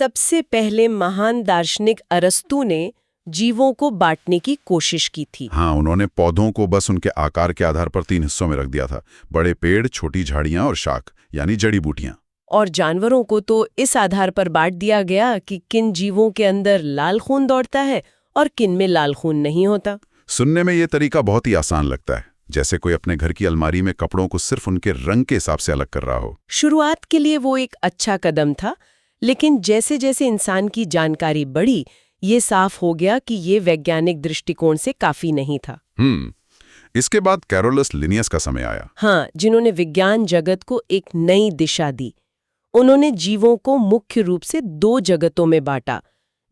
सबसे पहले महान दार्शनिक अरस्तू ने जीवों को बांटने की कोशिश की थी। हाँ, उन्होंने पौधों को बस उनके आकार के आधार पर 3 हिस्सों में रख दिया था। बड़े पेड़, छोटी झाड़ियां और शाख यानी जड़ी बूटियां। और जानवरों को तो इस आधार पर बांट दिया गया कि किन जीवों के अंदर लाल खून दौड़ता है और किन में लाल खून नहीं होता। सुनने में ये तरीका बहुत ही आसान लगता है, जैसे कोई अपने घर की अलमारी में कपड़ों को सिर्फ उनके रंग के हिसाब से अलग कर रहा हो। शुरुआत के लिए वो एक अच्छा कदम था, लेकिन जैसे जैसे इंसान की जानकारी बढ़ी, ये साफ हो गया कि ये वैज्ञानिक दृष्टिकोण से काफी नहीं था। इसके बाद कैरोलस लिनियस का समय आया। हाँ, जिन्होंने विज्ञान जगत को एक नई दिशा दी। उन्होंने जीवों को मुख्य रूप से 2 जगतों में बांटा,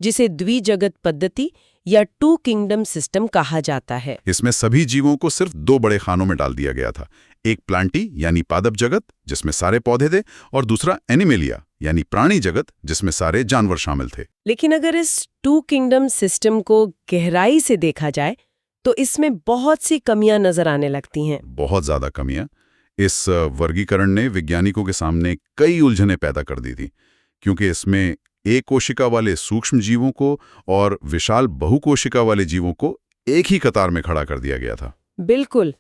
जिसे द्विजगत पद्धति या 2 किंगडम सिस्टम कहा जाता है। इसमें सभी जीवों को सिर्फ 2 बड़े खानों में डाल दिया गया था। एक प्लांटी यानी पादप जगत, जिसमें सारे पौधे थे, और दूसरा एनिमेलिया यानी प्राणी जगत, जिसमें सारे जानवर शामिल थे। लेकिन अगर इस 2 किंगडम सिस्टम को गहराई से देखा जाए तो इसमें बहुत सी कमियां नजर आने लगती हैं। बहुत ज्यादा कमियां। इस वर्गीकरण ने वैज्ञानिकों के सामने कई उलझनें पैदा कर दी थी, क्योंकि इसमें एक कोशिका वाले सूक्ष्म जीवों को और विशाल बहुकोशिका वाले जीवों को एक ही कतार में खड़ा कर दिया गया था। बिल्कुल।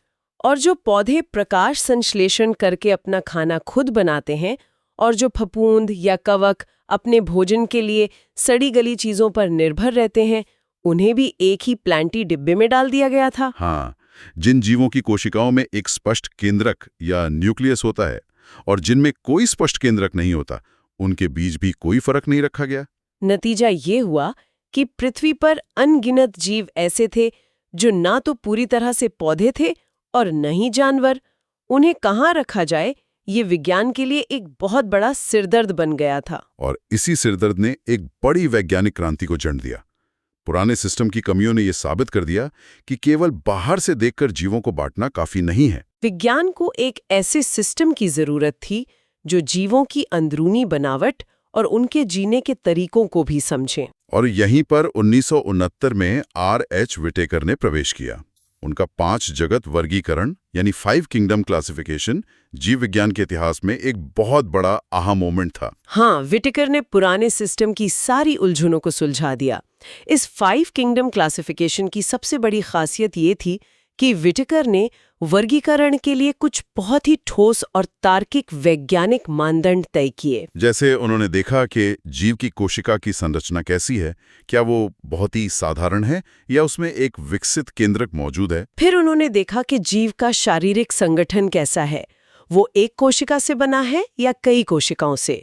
और जो पौधे प्रकाश संश्लेषण करके अपना खाना खुद बनाते हैं और जो फफूंद या कवक अपने भोजन के लिए सड़ी गली चीजों पर निर्भर रहते हैं, उन्हें भी एक ही प्लांटी डिब्बे में डाल दिया गया था। हाँ, जिन जीवों की कोशिकाओं में एक स्पष्ट केंद्रक या न्यूक्लियस होता है और जिनमें कोई स्पष्ट केंद्रक नहीं होता, उनके बीच भी कोई फर्क नहीं रखा गया। नतीजा ये हुआ कि पृथ्वी पर अनगिनत जीव ऐसे थे जो ना तो पूरी तरह से पौधे थे और न ही जानवर। उन्हें कहाँ रखा जाए, ये विज्ञान के लिए एक बहुत बड़ा सिरदर्द बन गया था। और इसी सिरदर्द ने एक बड़ी वैज्ञानिक क्रांति को जन्म दिया। पुराने सिस्टम की कमियों ने यह साबित कर दिया कि केवल बाहर से देखकर जीवों को बांटना काफी नहीं है। विज्ञान को एक ऐसे सिस्टम की जरूरत थी जो जीवों की अंदरूनी बनावट और उनके जीने के तरीकों को भी समझे। और यहीं पर 1969 में R.H. विटेकर ने प्रवेश किया। उनका 5 जगत वर्गीकरण यानी 5 किंगडम क्लासिफिकेशन जीव विज्ञान के इतिहास में एक बहुत बड़ा आहा मोमेंट था। हाँ, विटेकर ने पुराने सिस्टम की सारी उलझनों को सुलझा दिया। इस 5 किंगडम क्लासिफिकेशन की सबसे बड़ी खासियत ये थी कि विटेकर ने वर्गीकरण के लिए कुछ बहुत ही ठोस और तार्किक वैज्ञानिक मानदंड तय किए। जैसे उन्होंने देखा कि जीव की कोशिका की संरचना कैसी है, क्या वो बहुत ही साधारण है या उसमें एक विकसित केंद्रक मौजूद है। फिर उन्होंने देखा कि जीव का शारीरिक संगठन कैसा है, वो एक कोशिका से बना है या कई कोशिकाओं से।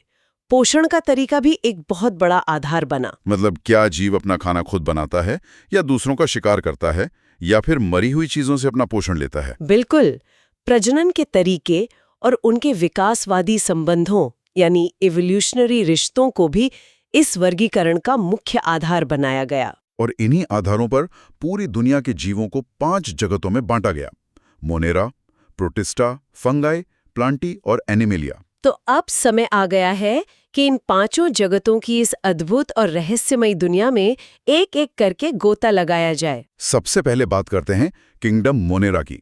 पोषण का तरीका भी एक बहुत बड़ा आधार बना। मतलब क्या जीव अपना खाना खुद बनाता है या दूसरों का शिकार करता है या फिर मरी हुई चीजों से अपना पोषण लेता है। बिल्कुल। प्रजनन के तरीके और उनके विकासवादी संबंधों यानी इवोल्यूशनरी रिश्तों को भी इस वर्गीकरण का मुख्य आधार बनाया गया। और इन्हीं आधारों पर पूरी दुनिया के जीवों को 5 जगतों में बांटा गया: मोनेरा, प्रोटिस्टा, फंगाई, प्लांटी और एनिमेलिया। तो अब समय आ गया है कि इन 5 जगतों की इस अद्भुत और रहस्यमयी दुनिया में एक एक करके गोता लगाया जाए। सबसे पहले बात करते हैं किंगडम मोनेरा की।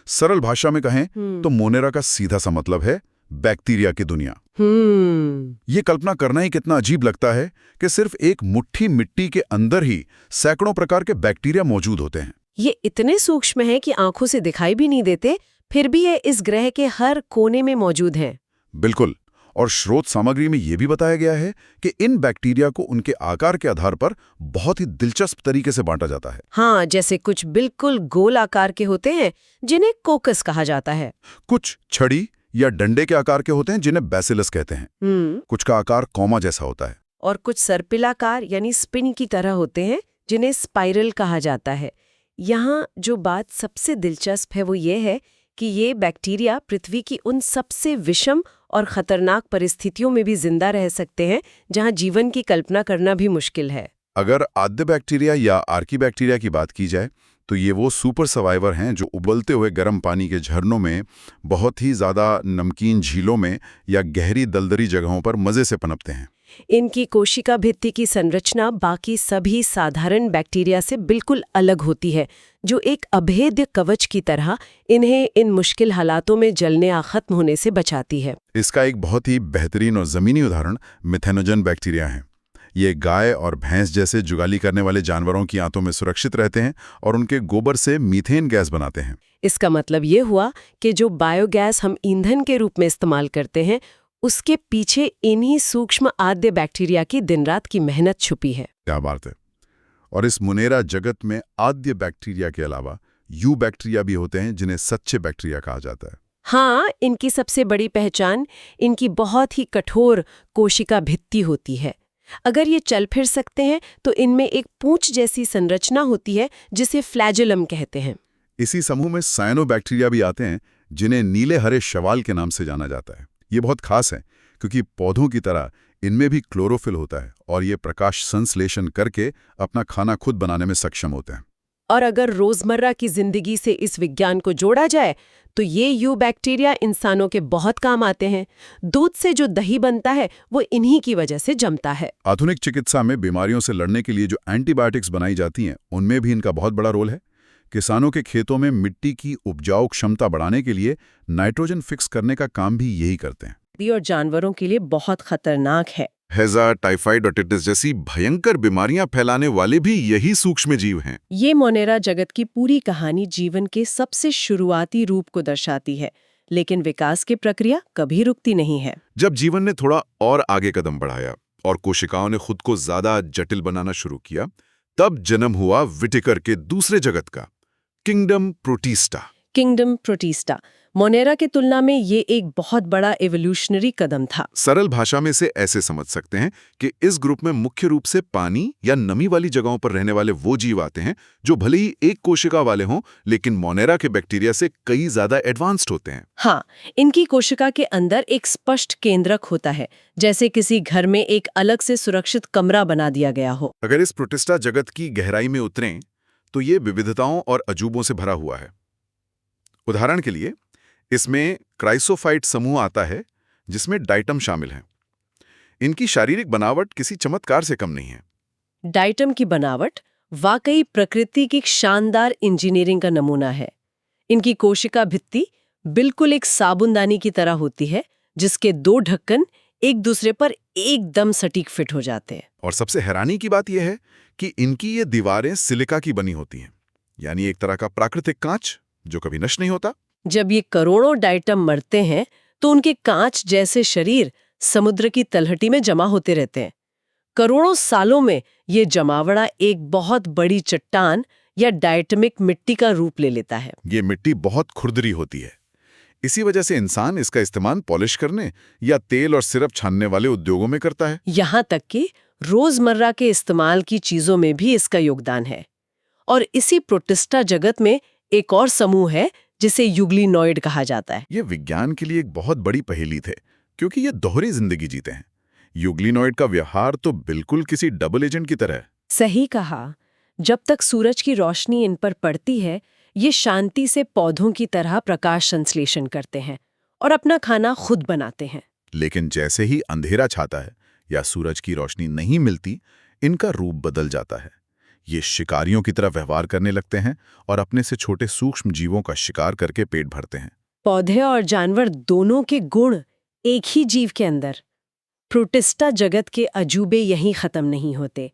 सरल भाषा में कहें तो मोनेरा का सीधा सा मतलब है बैक्टीरिया की दुनिया। ये कल्पना करना ही कितना अजीब लगता है कि सिर्फ एक मुट्ठी मिट्टी के अंदर ही सैकड़ों प्रकार के बैक्टीरिया मौजूद होते हैं। ये इतने सूक्ष्म हैं कि आंखों से दिखाई भी नहीं देते, फिर भी ये इस ग्रह के हर कोने में मौजूद हैं। बिल्कुल। और स्रोत सामग्री में यह भी बताया गया है कि इन बैक्टीरिया को उनके आकार के आधार पर बहुत ही दिलचस्प तरीके से बांटा जाता है। हाँ, जैसे कुछ बिल्कुल गोल आकार के होते हैं जिन्हें कोकस कहा जाता है। कुछ छड़ी या डंडे के आकार के होते हैं जिन्हें बैसिलस कहते हैं। कुछ का आकार कॉमा जैसा होता है। और कुछ सर्पिलाकार यानी स्पिन की तरह होते हैं जिन्हें स्पाइरल कहा जाता है। यहाँ जो बात सबसे दिलचस्प है वो ये है कि ये बैक्टीरिया पृथ्वी की उन सबसे विषम और खतरनाक परिस्थितियों में भी जिंदा रह सकते हैं जहां जीवन की कल्पना करना भी मुश्किल है। अगर आद्य बैक्टीरिया या आर्की बैक्टीरिया की बात की जाए तो ये वो सुपर सर्वाइवर हैं जो उबलते हुए गर्म पानी के झरनों में, बहुत ही ज़्यादा नमकीन झीलों में या गहरी दलदली जगहों पर मज़े से पनपते हैं। इनकी कोशिका भित्ति की संरचना बाकी सभी साधारण बैक्टीरिया से बिल्कुल अलग होती है, जो एक अभेद्य कवच की तरह इन्हें इन मुश्किल हालातों में जलने या खत्म होने से बचाती है। इसका एक बहुत ही बेहतरीन और ज़मीनी उदाहरण मिथेनोजन बैक्टीरिया है। ये गाय और भैंस जैसे जुगाली करने वाले जानवरों की आंतों में सुरक्षित रहते हैं और उनके गोबर से मीथेन गैस बनाते हैं। इसका मतलब ये हुआ कि जो बायोगैस हम ईंधन के रूप में इस्तेमाल करते हैं, उसके पीछे इन्हीं सूक्ष्म आद्य बैक्टीरिया की दिन रात की मेहनत छुपी है। क्या बात है। और इस मुनेरा जगत में आद्य बैक्टीरिया के अलावा यू बैक्टीरिया भी होते हैं, जिन्हें सच्चे बैक्टीरिया कहा जाता है। हाँ, इनकी सबसे बड़ी पहचान इनकी बहुत ही कठोर कोशिका भित्ति होती है। अगर ये चल फिर सकते हैं तो इनमें एक पूंछ जैसी संरचना होती है जिसे फ्लैजेलम कहते हैं। इसी समूह में साइनोबैक्टीरिया भी आते हैं, जिन्हें नीले हरे शवाल के नाम से जाना जाता है। ये बहुत खास है क्योंकि पौधों की तरह इनमें भी क्लोरोफिल होता है और ये प्रकाश संश्लेषण करके अपना खाना खुद बनाने में सक्षम होते हैं। और अगर रोजमर्रा की जिंदगी से इस विज्ञान को जोड़ा जाए तो ये यू बैक्टीरिया इंसानों के बहुत काम आते हैं। दूध से जो दही बनता है वो इन्हीं की वजह से जमता है। आधुनिक चिकित्सा में बीमारियों से लड़ने के लिए जो एंटीबायोटिक्स बनाई जाती हैं, उनमें भी इनका बहुत बड़ा रोल है। किसानों के खेतों में मिट्टी की उपजाऊ क्षमता बढ़ाने के लिए नाइट्रोजन फिक्स करने का काम भी यही करते हैं। और जानवरों के लिए बहुत खतरनाक है। हैजा, टाइफाइड और टिटस जैसी भयंकर बीमारियां फैलाने वाले भी यही सूक्ष्म जीव हैं। ये मोनेरा जगत की पूरी कहानी जीवन के सबसे शुरुआती रूप को दर्शाती है, लेकिन विकास की प्रक्रिया कभी रुकती नहीं है। जब जीवन ने थोड़ा और आगे कदम बढ़ाया और कोशिकाओं ने खुद को ज्यादा जटिल बनाना शुरू किया, तब जन्म हुआ विटेकर के दूसरे जगत का, kingdom protista. Kingdom protista Monera की तुलना में ये एक बहुत बड़ा एवोल्यूशनरी कदम था। सरल भाषा में से ऐसे समझ सकते हैं कि इस ग्रुप में मुख्य रूप से पानी या नमी वाली जगहों पर रहने वाले वो जीव आते हैं जो भले ही एक कोशिका वाले हों, लेकिन मोनेरा के बैक्टीरिया से कई ज्यादा एडवांस्ड होते हैं। हाँ, इनकी कोशिका के अंदर एक स्पष्ट केंद्रक होता है, जैसे किसी घर में एक अलग से सुरक्षित कमरा बना दिया गया हो। अगर इस प्रोटिस्टा जगत की गहराई में उतरें तो ये विविधताओं और अजूबों से भरा हुआ है। उदाहरण के लिए इसमें क्राइसोफाइट समूह आता है, जिसमें डाइटम शामिल हैं। इनकी शारीरिक बनावट किसी चमत्कार से कम नहीं है। डाइटम की बनावट वाकई प्रकृति की शानदार इंजीनियरिंग का नमूना है। इनकी कोशिका भित्ति बिल्कुल एक साबुनदानी की तरह होती है, जिसके दो ढक्कन एक दूसरे पर एकदम सटीक फिट हो जाते हैं। और सबसे हैरानी की बात यह है कि इनकी ये दीवारें सिलिका की बनी होती हैं, यानी एक तरह का प्राकृतिक कांच जो कभी नष्ट नहीं होता। जब ये करोड़ों डाइटम मरते हैं तो उनके कांच जैसे शरीर समुद्र की तलहटी में जमा होते रहते हैं। करोड़ों सालों में ये जमावड़ा एक बहुत बड़ी चट्टान या डायटमिक मिट्टी का रूप ले लेता है। ये मिट्टी बहुत खुरदरी होती है। इसी वजह से इंसान इसका इस्तेमाल पॉलिश करने या तेल और सिरप छानने वाले उद्योगों में करता है। यहाँ तक कि रोजमर्रा के इस्तेमाल की चीजों में भी इसका योगदान है। और इसी प्रोटिस्टा जगत में एक और समूह है जिसे यूग्लिनॉइड कहा जाता है। ये विज्ञान के लिए एक बहुत बड़ी पहेली थे, क्योंकि ये दोहरी जिंदगी जीते हैं। यूग्लिनॉइड का व्यवहार तो बिल्कुल किसी डबल एजेंट की तरह है। सही कहा। जब तक सूरज की रोशनी इन पर पड़ती है, ये शांति से पौधों की तरह प्रकाश संश्लेषण करते हैं और अपना खाना खुद बनाते हैं। लेकिन जैसे ही अंधेरा छाता है या सूरज की रोशनी नहीं मिलती, इनका रूप बदल जाता है। ये शिकारियों की तरह व्यवहार करने लगते हैं और अपने से छोटे सूक्ष्म जीवों का शिकार करके पेट भरते हैं। पौधे और जानवर दोनों के गुण एक ही जीव के अंदर। प्रोटिस्टा जगत के अजूबे यहीं खत्म नहीं होते।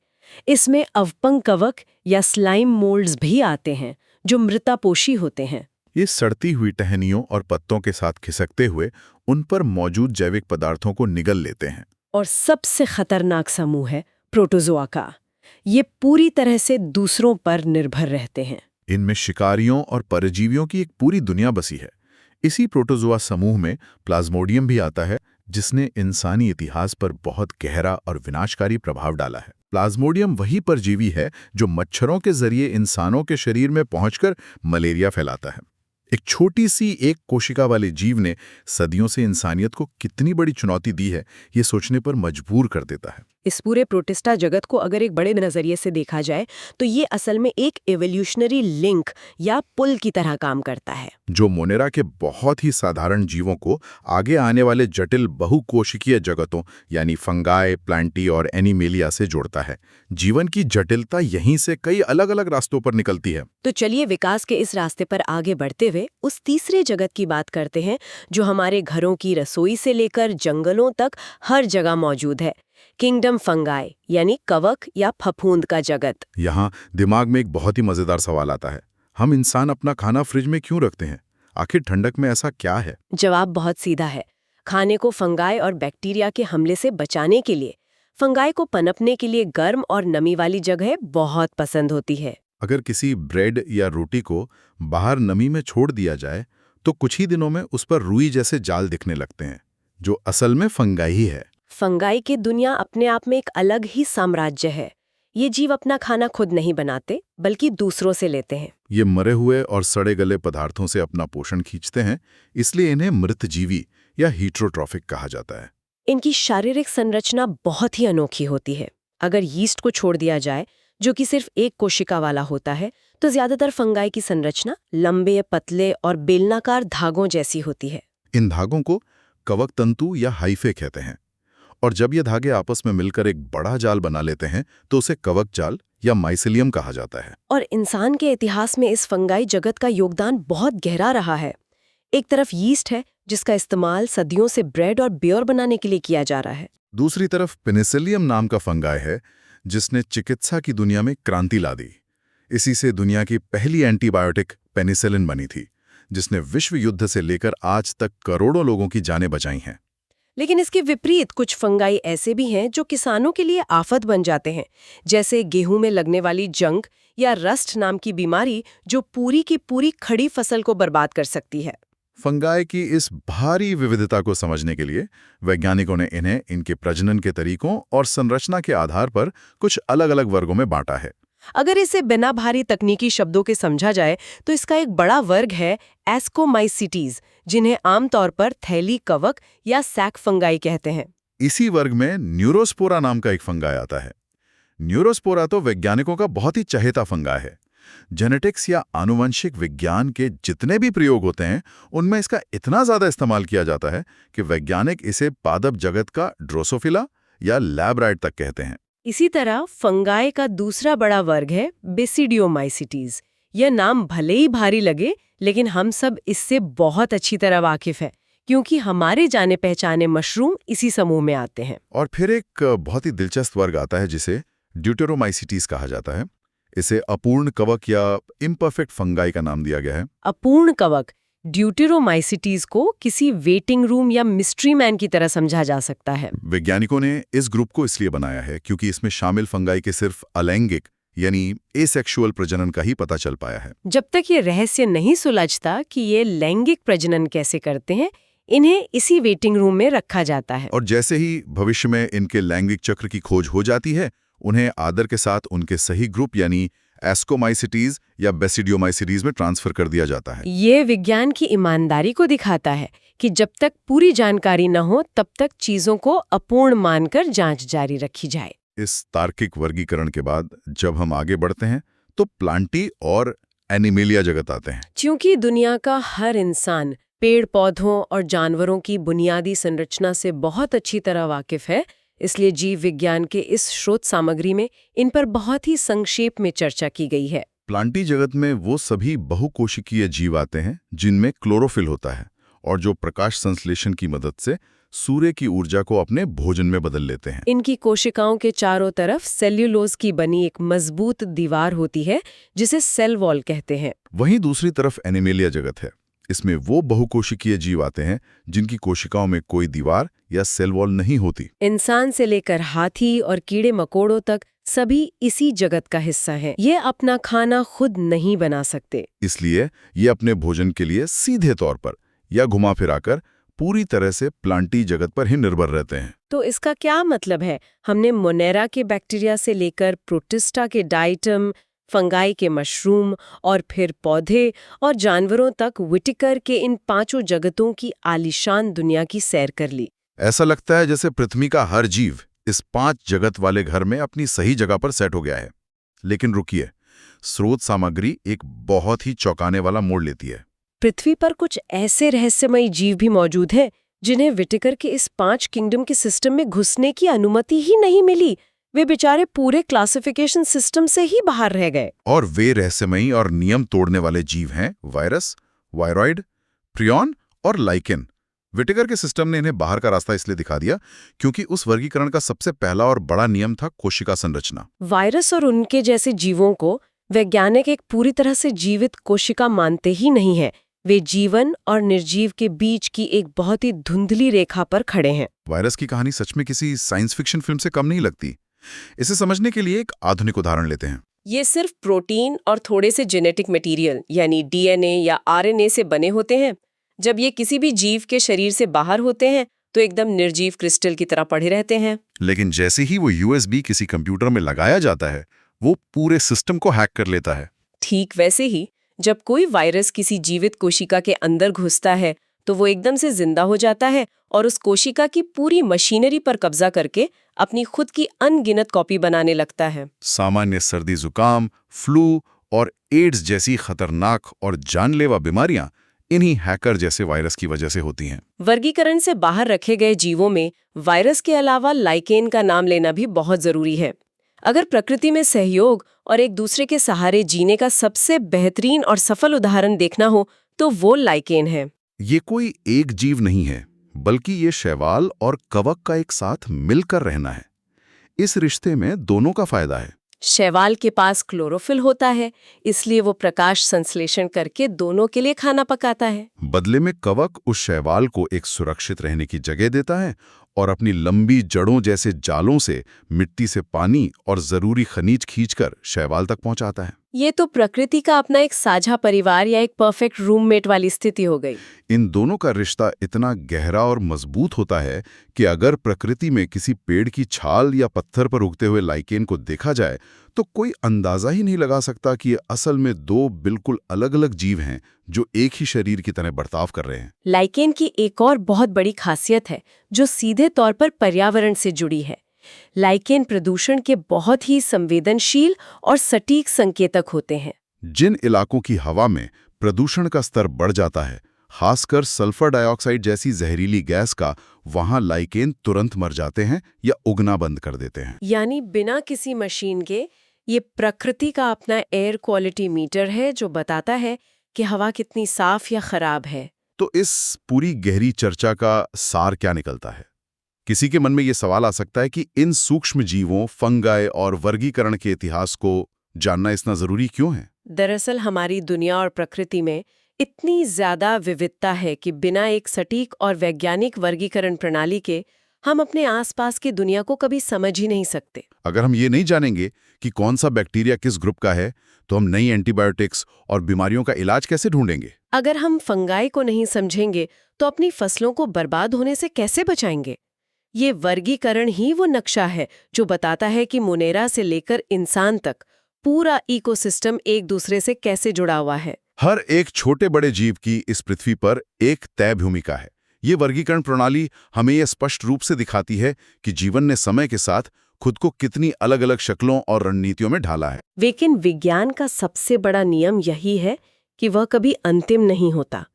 इसमें अवपंग कवक या स्लाइम मोल्ड्स भी आते हैं जो मृतापोषी होते हैं। ये सड़ती हुई टहनियों और पत्तों के साथ खिसकते हुए उन पर मौजूद जैविक पदार्थों को निगल लेते हैं। और सबसे खतरनाक समूह है प्रोटोजोआ का। ये पूरी तरह से दूसरों पर निर्भर रहते हैं। इनमें शिकारियों और परजीवियों की एक पूरी दुनिया बसी है। इसी प्रोटोजोआ समूह में प्लाज्मोडियम भी आता है, जिसने इंसानी इतिहास पर बहुत गहरा और विनाशकारी प्रभाव डाला है। प्लाज्मोडियम वही परजीवी है जो मच्छरों के जरिए इंसानों के शरीर में पहुंचकर मलेरिया फैलाता है। एक छोटी सी एक कोशिका वाले जीव ने सदियों से इंसानियत को कितनी बड़ी चुनौती दी है, ये सोचने पर मजबूर कर देता है। इस पूरे प्रोटिस्टा जगत को अगर एक बड़े नजरिए से देखा जाए तो ये असल में एक एवोल्यूशनरी लिंक या पुल की तरह काम करता है, जो मोनेरा के बहुत ही साधारण जीवों को आगे आने वाले जटिल बहुकोशिकीय जगतों यानी फंगाई, प्लांटी और एनिमेलिया से जोड़ता है। जीवन की जटिलता यहीं से कई अलग अलग रास्तों पर निकलती है। तो चलिए विकास के इस रास्ते पर आगे बढ़ते हुए उस तीसरे जगत की बात करते हैं जो हमारे घरों की रसोई से लेकर जंगलों तक हर जगह मौजूद है। किंगडम फंगाई यानी कवक या फफूंद का जगत। यहाँ दिमाग में एक बहुत ही मजेदार सवाल आता है, हम इंसान अपना खाना फ्रिज में क्यों रखते हैं? आखिर ठंडक में ऐसा क्या है? जवाब बहुत सीधा है। खाने को फंगाई और बैक्टीरिया के हमले से बचाने के लिए फंगाई को पनपने के लिए गर्म और नमी वाली जगह बहुत पसंद होती है। अगर किसी ब्रेड या रोटी को बाहर नमी में छोड़ दिया जाए तो कुछ ही दिनों में उस पर रुई जैसे जाल दिखने लगते हैं, जो असल में फंगाई ही है। फंगाई की दुनिया अपने आप में एक अलग ही साम्राज्य है। ये जीव अपना खाना खुद नहीं बनाते बल्कि दूसरों से लेते हैं। ये मरे हुए और सड़े गले पदार्थों से अपना पोषण खींचते हैं, इसलिए इन्हें मृतजीवी या हीटरोट्रॉफिक कहा जाता है। इनकी शारीरिक संरचना बहुत ही अनोखी होती है। अगर यीस्ट को छोड़ दिया जाए, जो कि सिर्फ एक कोशिका वाला होता है, तो ज्यादातर फंगाई की संरचना लंबे, पतले और बेलनाकार धागों जैसी होती है। इन धागों को कवक तंतु या हाइफे कहते हैं, और जब ये धागे आपस में मिलकर एक बड़ा जाल बना लेते हैं तो उसे कवक जाल या माइसेलियम कहा जाता है। और इंसान के इतिहास में इस फंगाई जगत का योगदान बहुत गहरा रहा है। एक तरफ यीस्ट है, जिसका इस्तेमाल सदियों से ब्रेड और बियर बनाने के लिए किया जा रहा है। दूसरी तरफ पेनिसिलियम नाम का फंगाई है, जिसने चिकित्सा की दुनिया में क्रांति ला दी। इसी से दुनिया की पहली एंटीबायोटिक पेनिसिलिन बनी थी, जिसने विश्व युद्ध से लेकर आज तक करोड़ों लोगों की जानें बचाई हैं। लेकिन इसके विपरीत कुछ फंगाई ऐसे भी हैं जो किसानों के लिए आफत बन जाते हैं, जैसे गेहूं में लगने वाली जंग या रस्ट नाम की बीमारी, जो पूरी की पूरी खड़ी फसल को बर्बाद कर सकती है। फंगाई की इस भारी विविधता को समझने के लिए वैज्ञानिकों ने इन्हें इनके प्रजनन के तरीकों और संरचना के आधार पर कुछ अलग-अलग वर्गों में बांटा है। अगर इसे बिना भारी तकनीकी शब्दों के समझा जाए तो इसका एक बड़ा वर्ग है एस्कोमाइसिटीज, जिन्हें आमतौर पर थैली कवक या सैक फंगाई कहते हैं। इसी वर्ग में न्यूरोस्पोरा नाम का एक फंगाई आता है। न्यूरोस्पोरा तो वैज्ञानिकों का बहुत ही चहेता फंगाई है। जेनेटिक्स या आनुवंशिक विज्ञान के जितने भी प्रयोग होते हैं, उनमें इसका इतना ज्यादा इस्तेमाल किया जाता है कि वैज्ञानिक इसे पादप जगत का ड्रोसोफिला या लैब्राइड तक कहते हैं। इसी तरह फंगाई का दूसरा बड़ा वर्ग है बेसिडियोमाइसिटीज। यह नाम भले ही भारी लगे, लेकिन हम सब इससे बहुत अच्छी तरह वाकिफ है, क्योंकि हमारे जाने पहचाने मशरूम इसी समूह में आते हैं। और फिर एक बहुत ही दिलचस्प वर्ग आता है जिसे ड्यूटेरोमाइसिटीज कहा जाता है। इसे अपूर्ण कवक या इम्परफेक्ट फंगाई का नाम दिया गया है। अपूर्ण कवक ड्यूटेरोमाइसिटीज को किसी वेटिंग रूम या मिस्ट्री मैन की तरह समझा जा सकता है। वैज्ञानिकों ने इस ग्रुप को इसलिए बनाया है क्योंकि इसमें शामिल फंगाई के सिर्फ अलैंगिक यानी एसेक्सुअल प्रजनन का ही पता चल पाया है। जब तक ये रहस्य नहीं सुलझता कि ये लैंगिक प्रजनन कैसे करते हैं, इन्हें इसी वेटिंग रूम में रखा जाता है। और जैसे ही भविष्य में इनके लैंगिक चक्र की खोज हो जाती है, उन्हें आदर के साथ उनके सही ग्रुप यानी एस्कोमाइसिटीज या बेसिडियोमाइसिटीज में ट्रांसफर कर दिया जाता है। ये विज्ञान की ईमानदारी को दिखाता है कि जब तक पूरी जानकारी न हो तब तक चीजों को अपूर्ण मानकर जांच जारी रखी जाए। इस तार्किक वर्गीकरण के बाद जब हम आगे बढ़ते हैं तो प्लांटी और एनिमेलिया जगत आते हैं। क्योंकि दुनिया का हर इंसान पेड़ पौधों और जानवरों की बुनियादी संरचना से बहुत अच्छी तरह वाकिफ है, इसलिए जीव विज्ञान के इस स्रोत सामग्री में इन पर बहुत ही संक्षेप में चर्चा की गई है। प्लांटी जगत में वो सभी बहुकोशिकीय जीव आते हैं जिनमें क्लोरोफिल होता है और जो प्रकाश संश्लेषण की मदद से सूर्य की ऊर्जा को अपने भोजन में बदल लेते हैं। इनकी कोशिकाओं के चारों तरफ सेल्यूलोज की बनी एक मजबूत दीवार होती है, जिसे सेल वॉल कहते हैं। वहीं दूसरी तरफ एनिमेलिया जगत है। इसमें वो बहुकोशिकीय जीव आते हैं जिनकी कोशिकाओं में कोई दीवार या सेल वॉल नहीं होती। इंसान से लेकर हाथी और कीड़े मकोड़ों तक सभी इसी जगत का हिस्सा हैं। ये अपना खाना खुद नहीं बना सकते, इसलिए ये अपने भोजन के लिए सीधे तौर पर या घुमा फिराकर पूरी तरह से प्लांटी जगत पर ही निर्भर रहते हैं। तो इसका क्या मतलब है? हमने मोनेरा के बैक्टीरिया से लेकर प्रोटिस्टा के डाइटम, फंगाई के मशरूम और फिर पौधे और जानवरों तक व्हिटेकर के इन पांचों जगतों की आलीशान दुनिया की सैर कर ली। ऐसा लगता है जैसे पृथ्वी का हर जीव इस 5 जगत वाले घर में अपनी सही जगह पर सेट हो गया है। लेकिन रुकिए, स्रोत सामग्री एक बहुत ही चौंकाने वाला मोड़ लेती है। पृथ्वी पर कुछ ऐसे रहस्यमयी जीव भी मौजूद हैं जिन्हें व्हिटेकर के इस 5 किंगडम के सिस्टम में घुसने की अनुमति ही नहीं मिली। वे बेचारे पूरे क्लासिफिकेशन सिस्टम से ही बाहर रह गए। और वे रहस्यमयी और नियम तोड़ने वाले जीव हैं वायरस, वायरॉइड, प्रियॉन और लाइकेन। विटेकर के सिस्टम ने इन्हें बाहर का रास्ता इसलिए दिखा दिया क्योंकि उस वर्गीकरण का सबसे पहला और बड़ा नियम था कोशिका संरचना। वायरस और उनके जैसे जीवों को वैज्ञानिक एक पूरी तरह से जीवित कोशिका मानते ही नहीं है। वे जीवन और निर्जीव के बीच की एक बहुत ही धुंधली रेखा पर खड़े हैं। वायरस की कहानी सच में किसी साइंस फिक्शन फिल्म से कम नहीं लगती। इसे समझने के लिए एक आधुनिक उदाहरण लेते हैं। ये सिर्फ प्रोटीन और थोड़े से जेनेटिक मटेरियल यानी डीएनए या आरएनए से बने होते हैं। जब ये किसी भी जीव के शरीर से बाहर होते हैं तो एकदम निर्जीव क्रिस्टल की तरह पड़े रहते हैं। लेकिन जैसे ही वो यूएसबी किसी कंप्यूटर में लगाया जाता है, वो पूरे सिस्टम को हैक कर लेता है। ठीक वैसे ही जब कोई वायरस किसी जीवित कोशिका के अंदर घुसता है तो वो एकदम से जिंदा हो जाता है और उस कोशिका की पूरी मशीनरी पर कब्जा करके अपनी खुद की अनगिनत कॉपी बनाने लगता है। सामान्य सर्दी जुकाम, फ्लू और एड्स जैसी खतरनाक और जानलेवा बीमारियां इन्हीं हैकर जैसे वायरस की वजह से होती हैं। वर्गीकरण से बाहर रखे गए जीवों में वायरस के अलावा लाइकेन का नाम लेना भी बहुत जरूरी है। अगर प्रकृति में सहयोग और एक दूसरे के सहारे जीने का सबसे बेहतरीन और सफल उदाहरण देखना हो तो वो लाइकेन है। ये कोई एक जीव नहीं है, बल्कि ये शैवाल और कवक का एक साथ मिलकर रहना है। इस रिश्ते में दोनों का फायदा है। शैवाल के पास क्लोरोफिल होता है, इसलिए वो प्रकाश संश्लेषण करके दोनों के लिए खाना पकाता है। बदले में कवक उस शैवाल को एक सुरक्षित रहने की जगह देता है और अपनी लंबी जड़ों जैसे जालों से मिट्टी से पानी और जरूरी खनिज खींचकर शैवाल तक पहुंचाता है। ये तो प्रकृति का अपना एक साझा परिवार या एक परफेक्ट रूममेट वाली स्थिति हो गई। इन दोनों का रिश्ता इतना गहरा और मजबूत होता है कि अगर प्रकृति में किसी पेड़ की छाल या पत्थर पर उगते हुए लाइकेन को देखा जाए तो कोई अंदाजा ही नहीं लगा सकता कि ये असल में दो बिल्कुल अलग-अलग जीव हैं जो एक ही शरीर की तरह बर्ताव कर रहे हैं। लाइकेन की एक और बहुत बड़ी खासियत है जो सीधे तौर पर पर्यावरण से जुड़ी है। लाइकेन प्रदूषण के बहुत ही संवेदनशील और सटीक संकेतक होते हैं। जिन इलाकों की हवा में प्रदूषण का स्तर बढ़ जाता है, खासकर सल्फर डाइऑक्साइड जैसी जहरीली गैस का, वहां लाइकेन तुरंत मर जाते हैं या उगना बंद कर देते हैं। यानी बिना किसी मशीन के ये प्रकृति का अपना एयर क्वालिटी मीटर है जो बताता है कि हवा कितनी साफ या खराब है। तो इस पूरी गहरी चर्चा का सार क्या निकलता है? किसी के मन में ये सवाल आ सकता है कि इन सूक्ष्म जीवों, फंगाई और वर्गीकरण के इतिहास को जानना इतना जरूरी क्यों है? दरअसल हमारी दुनिया और प्रकृति में इतनी ज्यादा विविधता है कि बिना एक सटीक और वैज्ञानिक वर्गीकरण प्रणाली के हम अपने आसपास की दुनिया को कभी समझ ही नहीं सकते। अगर हम ये नहीं जानेंगे कि कौन सा बैक्टीरिया किस ग्रुप का है, तो हम नई एंटीबायोटिक्स और बीमारियों का इलाज कैसे ढूंढेंगे? अगर हम फंगाई को नहीं समझेंगे तो अपनी फसलों को बर्बाद होने से कैसे बचाएंगे? ये वर्गीकरण ही वो नक्शा है जो बताता है कि मोनेरा से लेकर इंसान तक पूरा इकोसिस्टम एक दूसरे से कैसे जुड़ा हुआ है। हर एक छोटे बड़े जीव की इस पृथ्वी पर एक तय भूमिका है। ये वर्गीकरण प्रणाली हमें यह स्पष्ट रूप से दिखाती है कि जीवन ने समय के साथ खुद को कितनी अलग-अलग शक्लों और रणनीतियों में ढाला है। लेकिन विज्ञान का सबसे बड़ा नियम यही है कि वह कभी अंतिम नहीं होता।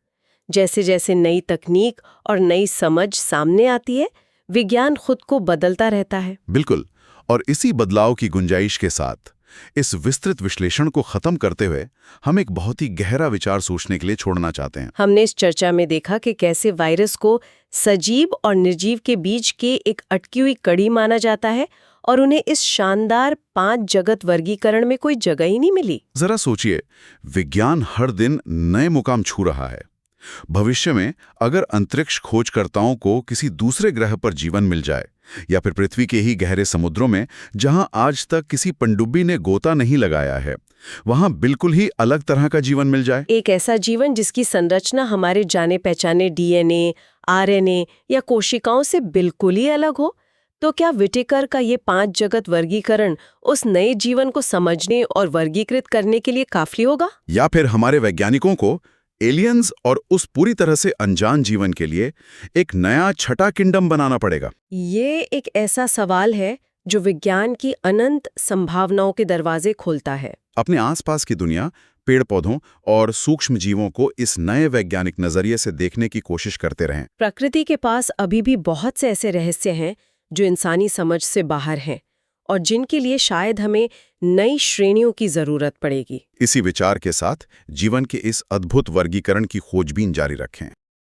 जैसे जैसे नई तकनीक और नई समझ सामने आती है, विज्ञान खुद को बदलता रहता है। बिल्कुल, और इसी बदलाव की गुंजाइश के साथ इस विस्तृत विश्लेषण को खत्म करते हुए हम एक बहुत ही गहरा विचार सोचने के लिए छोड़ना चाहते हैं। हमने इस चर्चा में देखा कि कैसे वायरस को सजीव और निर्जीव के बीच के एक अटकी हुई कड़ी माना जाता है और उन्हें इस शानदार 5 जगत वर्गीकरण में कोई जगह ही नहीं मिली। जरा सोचिए, विज्ञान हर दिन नए मुकाम छू रहा है। भविष्य में अगर अंतरिक्ष खोजकर्ताओं को किसी दूसरे ग्रह पर जीवन मिल जाए या फिर पृथ्वी के ही गहरे समुद्रों में जहां आज तक किसी पनडुब्बी ने गोता नहीं लगाया है, वहां बिल्कुल ही अलग तरह का जीवन मिल जाए, एक ऐसा जीवन जिसकी संरचना हमारे जाने पहचाने डीएनए, आरएनए या कोशिकाओं से बिल्कुल ही अलग हो, तो क्या विटेकर का ये 5 जगत वर्गीकरण उस नए जीवन को समझने और वर्गीकृत करने के लिए काफी होगा? या फिर हमारे वैज्ञानिकों को एलियंस और उस पूरी तरह से अनजान जीवन के लिए एक नया छठा किंगडम बनाना पड़ेगा? ये एक ऐसा सवाल है जो विज्ञान की अनंत संभावनाओं के दरवाजे खोलता है। अपने आसपास की दुनिया, पेड़ पौधों और सूक्ष्म जीवों को इस नए वैज्ञानिक नजरिए से देखने की कोशिश करते रहें। प्रकृति के पास अभी भी बहुत से ऐसे रहस्य हैं जो इंसानी समझ से बाहर हैं और जिनके लिए शायद हमें नई श्रेणियों की जरूरत पड़ेगी। इसी विचार के साथ जीवन के इस अद्भुत वर्गीकरण की खोजबीन जारी रखें।